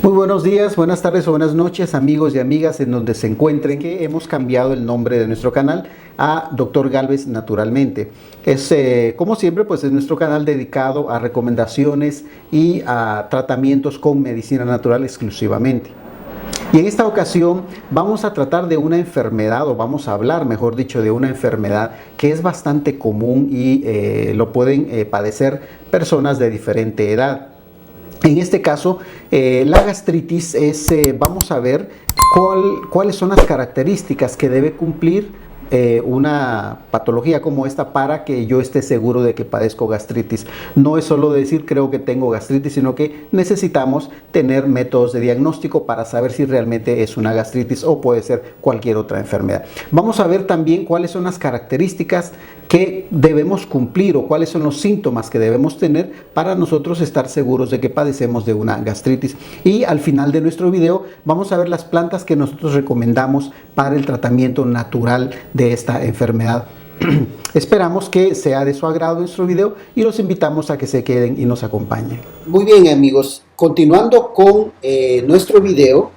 Muy buenos días, buenas tardes o buenas noches, amigos y amigas en donde se encuentren, que hemos cambiado el nombre de nuestro canal a Dr. Galvez Naturalmente. Como siempre, pues es nuestro canal dedicado a recomendaciones y a tratamientos con medicina natural exclusivamente. Y en esta ocasión vamos a tratar de una enfermedad, o vamos a hablar, mejor dicho, de una enfermedad que es bastante común y lo pueden padecer personas de diferente edad. En este caso, la gastritis vamos a ver cuáles son las características que debe cumplir una patología como esta para que yo esté seguro de que padezco gastritis. No es solo decir creo que tengo gastritis, sino que necesitamos tener métodos de diagnóstico para saber si realmente es una gastritis o puede ser cualquier otra enfermedad. Vamos a ver también cuáles son las características que debemos cumplir o cuáles son los síntomas que debemos tener para nosotros estar seguros de que padecemos de una gastritis. Y al final de nuestro video vamos a ver las plantas que nosotros recomendamos para el tratamiento natural de esta enfermedad. Esperamos que sea de su agrado nuestro video y los invitamos a que se queden y nos acompañen. Muy bien, amigos, continuando con nuestro video,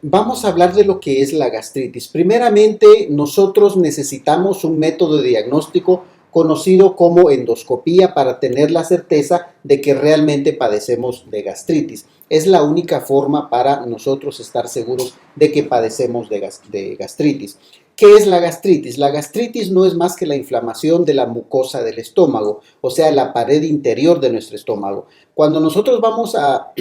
vamos a hablar de lo que es la gastritis. Primeramente, nosotros necesitamos un método de diagnóstico conocido como endoscopía para tener la certeza de que realmente padecemos de gastritis. Es la única forma para nosotros estar seguros de que padecemos de gastritis. ¿Qué es la gastritis? La gastritis no es más que la inflamación de la mucosa del estómago, o sea, la pared interior de nuestro estómago. Cuando nosotros vamos a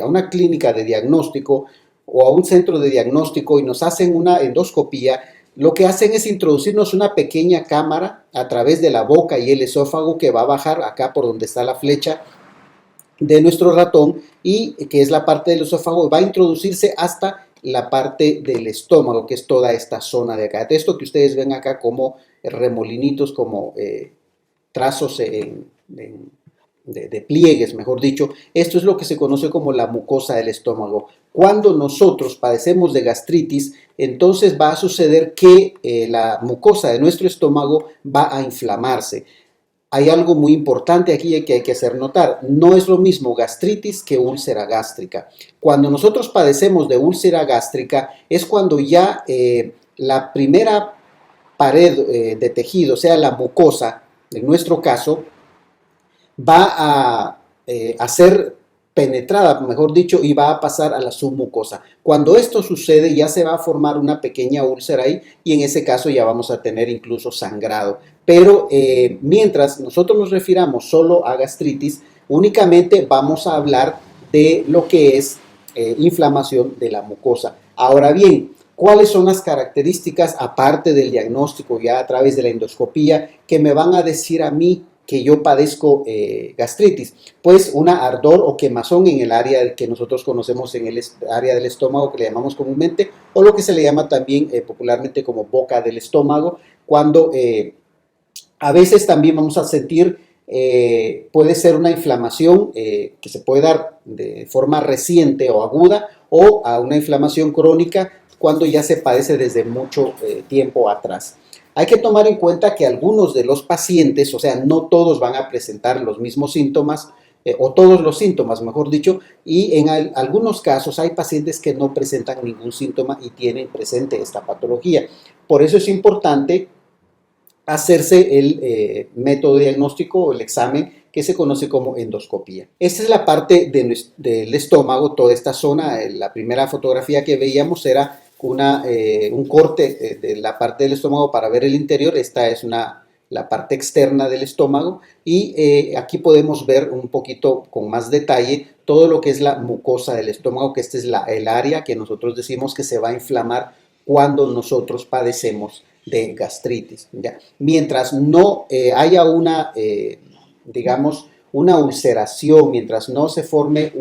una clínica de diagnóstico o a un centro de diagnóstico y nos hacen una endoscopía, lo que hacen es introducirnos una pequeña cámara a través de la boca y el esófago que va a bajar acá por donde está la flecha de nuestro ratón y que es la parte del esófago, va a introducirse hasta la parte del estómago, que es toda esta zona de acá. De esto que ustedes ven acá como remolinitos, como trazos de pliegues, mejor dicho. Esto es lo que se conoce como la mucosa del estómago. Cuando nosotros padecemos de gastritis, entonces va a suceder que la mucosa de nuestro estómago va a inflamarse. Hay algo muy importante aquí que hay que hacer notar. No es lo mismo gastritis que úlcera gástrica. Cuando nosotros padecemos de úlcera gástrica es cuando ya la primera pared de tejido, o sea, la mucosa, en nuestro caso, va a ser penetrada, mejor dicho, y va a pasar a la submucosa. Cuando esto sucede, ya se va a formar una pequeña úlcera ahí y en ese caso ya vamos a tener incluso sangrado. Pero mientras nosotros nos refiramos solo a gastritis, únicamente vamos a hablar de lo que es inflamación de la mucosa. Ahora bien, ¿cuáles son las características, aparte del diagnóstico ya a través de la endoscopía, que me van a decir a mí que yo padezco gastritis? Pues una ardor o quemazón en el área que nosotros conocemos en el área del estómago, que le llamamos comúnmente, o lo que se le llama también popularmente como boca del estómago, cuando a veces también vamos a sentir, puede ser una inflamación que se puede dar de forma reciente o aguda, o a una inflamación crónica cuando ya se padece desde mucho tiempo atrás. Hay que tomar en cuenta que algunos de los pacientes, o sea, no todos van a presentar los mismos síntomas, o todos los síntomas, mejor dicho, y en algunos casos hay pacientes que no presentan ningún síntoma y tienen presente esta patología. Por eso es importante hacerse el método diagnóstico o el examen que se conoce como endoscopía. Esta es la parte del estómago, toda esta zona. La primera fotografía que veíamos era un corte de la parte del estómago para ver el interior. Esta es la parte externa del estómago y aquí podemos ver un poquito con más detalle todo lo que es la mucosa del estómago, que esta es el área que nosotros decimos que se va a inflamar cuando nosotros padecemos de gastritis, ¿ya? Mientras no haya digamos, una ulceración, mientras no se forme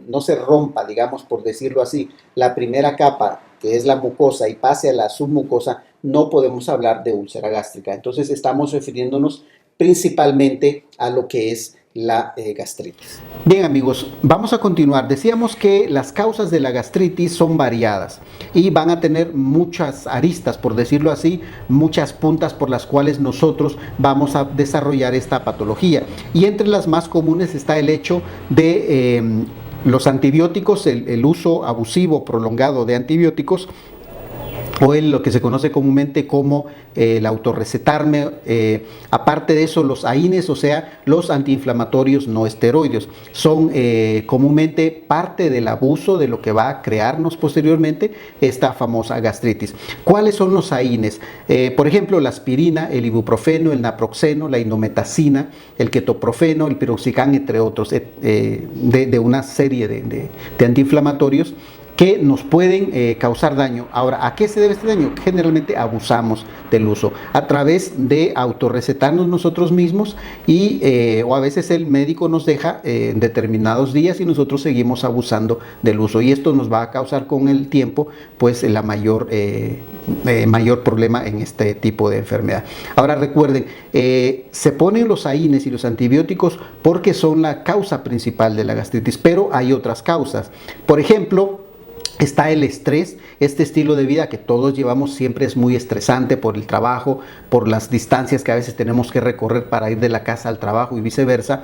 no se rompa, digamos, por decirlo así, la primera capa, que es la mucosa, y pase a la submucosa, no podemos hablar de úlcera gástrica. Entonces estamos refiriéndonos principalmente a lo que es la gastritis. Bien, amigos, vamos a continuar. Decíamos que las causas de la gastritis son variadas y van a tener muchas aristas, por decirlo así, muchas puntas por las cuales nosotros vamos a desarrollar esta patología. Y entre las más comunes está el hecho de Los antibióticos, el uso abusivo prolongado de antibióticos, o lo que se conoce comúnmente como el autorrecetarme. Aparte de eso, los AINES, o sea, los antiinflamatorios no esteroides, son comúnmente parte del abuso de lo que va a crearnos posteriormente esta famosa gastritis. ¿Cuáles son los AINES? Por ejemplo, la aspirina, el ibuprofeno, el naproxeno, la indometacina, el ketoprofeno, el piroxicam, entre otros, de una serie de antiinflamatorios que nos pueden causar daño. Ahora, ¿a qué se debe este daño? Generalmente abusamos del uso a través de autorrecetarnos nosotros mismos o a veces el médico nos deja en determinados días y nosotros seguimos abusando del uso, y esto nos va a causar con el tiempo pues la mayor problema en este tipo de enfermedad. Ahora recuerden, se ponen los AINES y los antibióticos porque son la causa principal de la gastritis, pero hay otras causas. Por ejemplo, está el estrés. Este estilo de vida que todos llevamos siempre es muy estresante por el trabajo, por las distancias que a veces tenemos que recorrer para ir de la casa al trabajo y viceversa.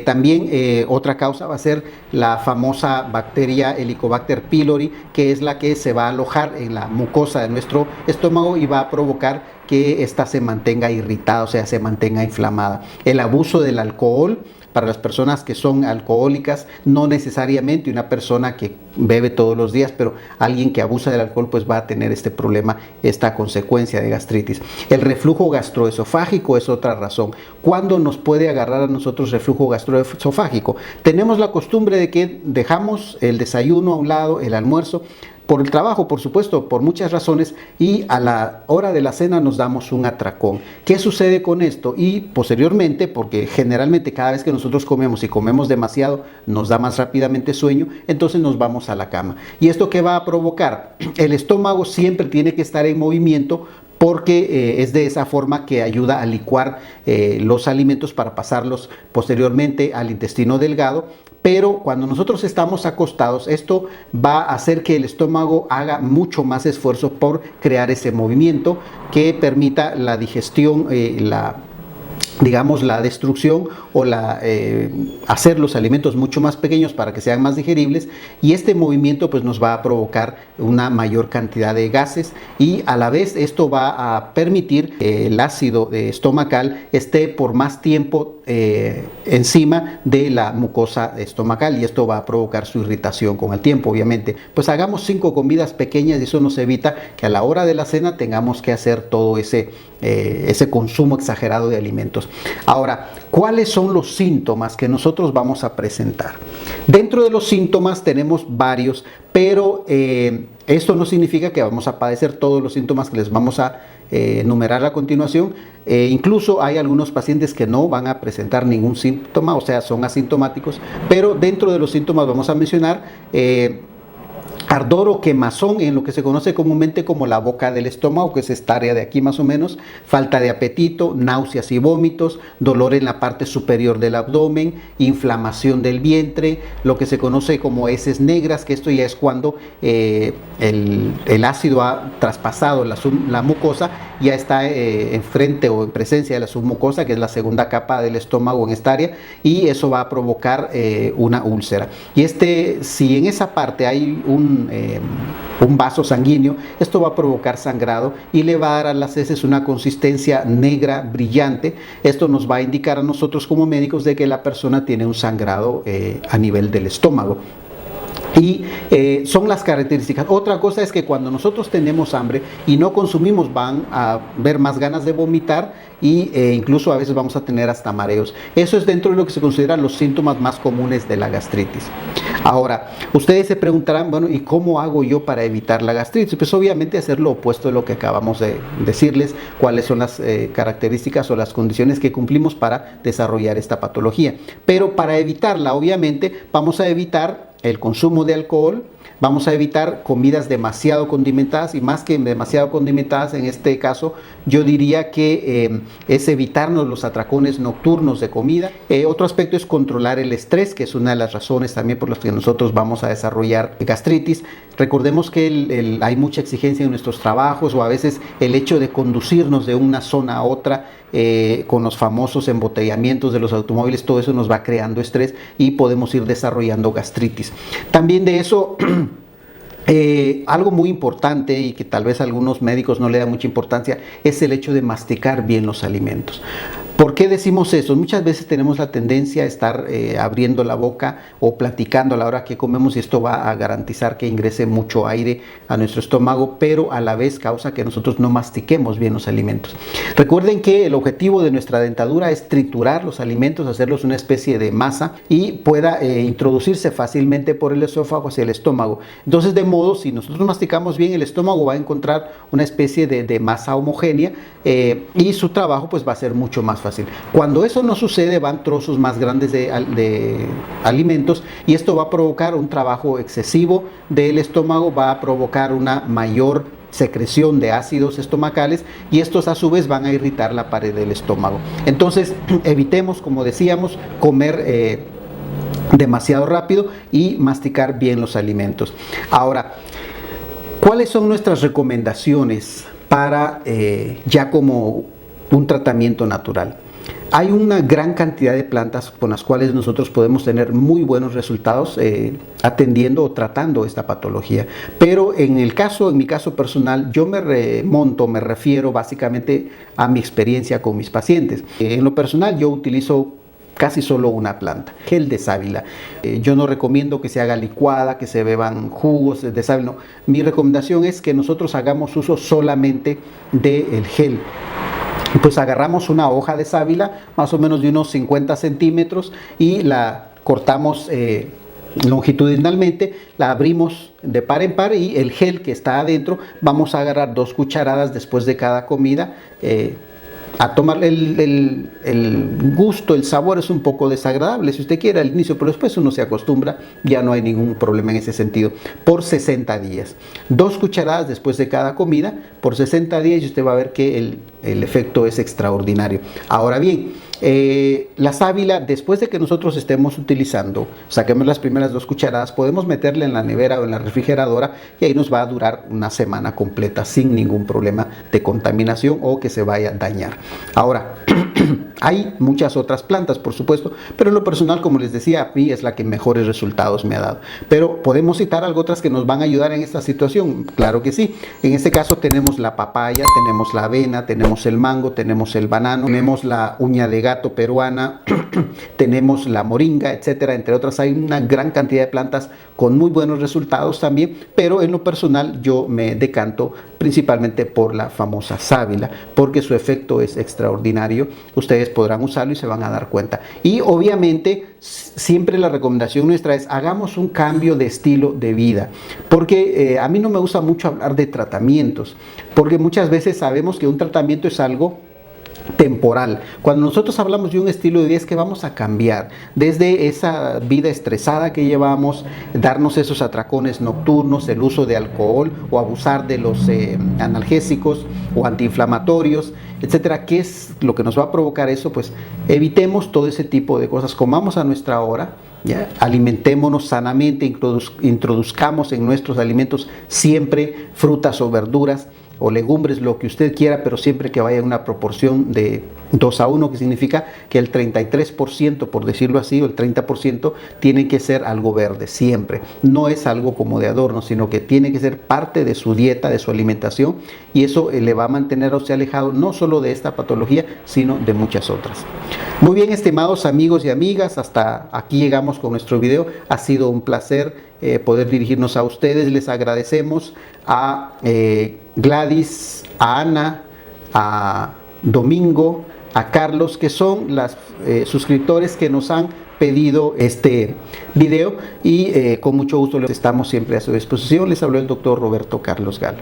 También otra causa va a ser la famosa bacteria Helicobacter pylori, que es la que se va a alojar en la mucosa de nuestro estómago y va a provocar que ésta se mantenga irritada, o sea, se mantenga inflamada. El abuso del alcohol, para las personas que son alcohólicas, no necesariamente una persona que bebe todos los días, pero alguien que abusa del alcohol pues va a tener este problema, esta consecuencia de gastritis. El reflujo gastroesofágico es otra razón. ¿Cuándo nos puede agarrar a nosotros reflujo gastroesofágico? Tenemos la costumbre de que dejamos el desayuno a un lado, el almuerzo, por el trabajo, por supuesto, por muchas razones, y a la hora de la cena nos damos un atracón. ¿Qué sucede con esto? Y posteriormente, porque generalmente cada vez que nosotros comemos y comemos demasiado, nos da más rápidamente sueño, entonces nos vamos a la cama. ¿Y esto qué va a provocar? El estómago siempre tiene que estar en movimiento, porque es de esa forma que ayuda a licuar los alimentos para pasarlos posteriormente al intestino delgado. Pero cuando nosotros estamos acostados, esto va a hacer que el estómago haga mucho más esfuerzo por crear ese movimiento que permita la digestión, digamos, la destrucción o hacer los alimentos mucho más pequeños para que sean más digeribles, y este movimiento pues nos va a provocar una mayor cantidad de gases, y a la vez esto va a permitir que el ácido estomacal esté por más tiempo encima de la mucosa estomacal, y esto va a provocar su irritación con el tiempo. Obviamente pues hagamos 5 comidas pequeñas y eso nos evita que a la hora de la cena tengamos que hacer todo ese consumo exagerado de alimentos. Ahora, ¿cuáles son los síntomas que nosotros vamos a presentar? Dentro de los síntomas tenemos varios, pero esto no significa que vamos a padecer todos los síntomas que les vamos a enumerar a continuación. Incluso hay algunos pacientes que no van a presentar ningún síntoma, o sea, son asintomáticos, pero dentro de los síntomas vamos a mencionar ardor o quemazón en lo que se conoce comúnmente como la boca del estómago, que es esta área de aquí más o menos, falta de apetito, náuseas y vómitos, dolor en la parte superior del abdomen, inflamación del vientre, lo que se conoce como heces negras, que esto ya es cuando el ácido ha traspasado la mucosa, ya está enfrente o en presencia de la submucosa, que es la segunda capa del estómago en esta área, y eso va a provocar una úlcera. Y si en esa parte hay un vaso sanguíneo, esto va a provocar sangrado y le va a dar a las heces una consistencia negra brillante. Esto nos va a indicar a nosotros como médicos de que la persona tiene un sangrado a nivel del estómago. Y son las características. Otra cosa es que cuando nosotros tenemos hambre y no consumimos, van a ver más ganas de vomitar, y incluso a veces vamos a tener hasta mareos. Eso es dentro de lo que se consideran los síntomas más comunes de la gastritis. Ahora, ustedes se preguntarán, bueno, ¿y cómo hago yo para evitar la gastritis? Pues obviamente hacer lo opuesto de lo que acabamos de decirles, cuáles son las características o las condiciones que cumplimos para desarrollar esta patología. Pero para evitarla, obviamente, vamos a evitar el consumo de alcohol, Vamos a evitar comidas demasiado condimentadas, y más que demasiado condimentadas en este caso, yo diría que es evitarnos los atracones nocturnos de comida. Otro aspecto es controlar el estrés, que es una de las razones también por las que nosotros vamos a desarrollar gastritis. Recordemos que hay mucha exigencia en nuestros trabajos, o a veces el hecho de conducirnos de una zona a otra con los famosos embotellamientos de los automóviles, todo eso nos va creando estrés y podemos ir desarrollando gastritis. También de eso algo muy importante, y que tal vez algunos médicos no le dan mucha importancia, es el hecho de masticar bien los alimentos. ¿Por qué decimos eso? Muchas veces tenemos la tendencia a estar abriendo la boca o platicando a la hora que comemos, y esto va a garantizar que ingrese mucho aire a nuestro estómago, pero a la vez causa que nosotros no mastiquemos bien los alimentos. Recuerden que el objetivo de nuestra dentadura es triturar los alimentos, hacerlos una especie de masa y pueda introducirse fácilmente por el esófago hacia el estómago. Entonces, de modo, si nosotros masticamos bien, el estómago va a encontrar una especie de masa homogénea y su trabajo pues va a ser mucho más fácil. Cuando eso no sucede, van trozos más grandes de alimentos, y esto va a provocar un trabajo excesivo del estómago, va a provocar una mayor secreción de ácidos estomacales, y estos a su vez van a irritar la pared del estómago. Entonces, evitemos, como decíamos, comer demasiado rápido y masticar bien los alimentos. Ahora, ¿cuáles son nuestras recomendaciones para ya como un tratamiento natural? Hay una gran cantidad de plantas con las cuales nosotros podemos tener muy buenos resultados atendiendo o tratando esta patología. Pero en mi caso personal, yo me refiero básicamente a mi experiencia con mis pacientes. En lo personal, yo utilizo casi solo una planta, gel de sábila. Yo no recomiendo que se haga licuada, que se beban jugos de sábila. No. Mi recomendación es que nosotros hagamos uso solamente del gel. Pues agarramos una hoja de sábila, más o menos de unos 50 centímetros, y la cortamos longitudinalmente, la abrimos de par en par, y el gel que está adentro vamos a agarrar 2 cucharadas después de cada comida. A tomar el gusto, el sabor es un poco desagradable si usted quiere al inicio, pero después uno se acostumbra, ya no hay ningún problema en ese sentido. Por 60 días, 2 cucharadas después de cada comida, por 60 días, y usted va a ver que el efecto es extraordinario. Ahora bien, la sábila, después de que nosotros estemos utilizando, saquemos las primeras 2 cucharadas, podemos meterla en la nevera o en la refrigeradora, y ahí nos va a durar una semana completa sin ningún problema de contaminación o que se vaya a dañar. Ahora, hay muchas otras plantas, por supuesto, pero en lo personal, como les decía, a mí es la que mejores resultados me ha dado. Pero podemos citar algo otras que nos van a ayudar en esta situación. Claro que sí. En este caso tenemos la papaya, tenemos la avena, tenemos el mango, tenemos el banano, tenemos la uña de gato peruana, tenemos la moringa, etcétera, entre otras. Hay una gran cantidad de plantas con muy buenos resultados también, pero en lo personal yo me decanto principalmente por la famosa sábila, porque su efecto es extraordinario. Ustedes podrán usarlo y se van a dar cuenta. Y obviamente siempre la recomendación nuestra es: hagamos un cambio de estilo de vida, porque a mí no me gusta mucho hablar de tratamientos, porque muchas veces sabemos que un tratamiento es algo temporal. Cuando nosotros hablamos de un estilo de vida, es que vamos a cambiar desde esa vida estresada que llevamos, darnos esos atracones nocturnos, el uso de alcohol o abusar de los analgésicos o antiinflamatorios, etcétera. ¿Qué es lo que nos va a provocar eso? Pues evitemos todo ese tipo de cosas, comamos a nuestra hora, ¿ya? Alimentémonos sanamente, introduzcamos en nuestros alimentos siempre frutas o verduras o legumbres, lo que usted quiera, pero siempre que vaya en una proporción de 2:1, que significa que el 33%, por decirlo así, o el 30%, tiene que ser algo verde, siempre. No es algo como de adorno, sino que tiene que ser parte de su dieta, de su alimentación, y eso le va a mantener a usted alejado no solo de esta patología, sino de muchas otras. Muy bien, estimados amigos y amigas, hasta aquí llegamos con nuestro video. Ha sido un placer poder dirigirnos a ustedes. Les agradecemos a Gladys, a Ana, a Domingo, a Carlos, que son los suscriptores que nos han pedido este video, y con mucho gusto les estamos siempre a su disposición. Les habló el doctor Roberto Carlos Gálvez.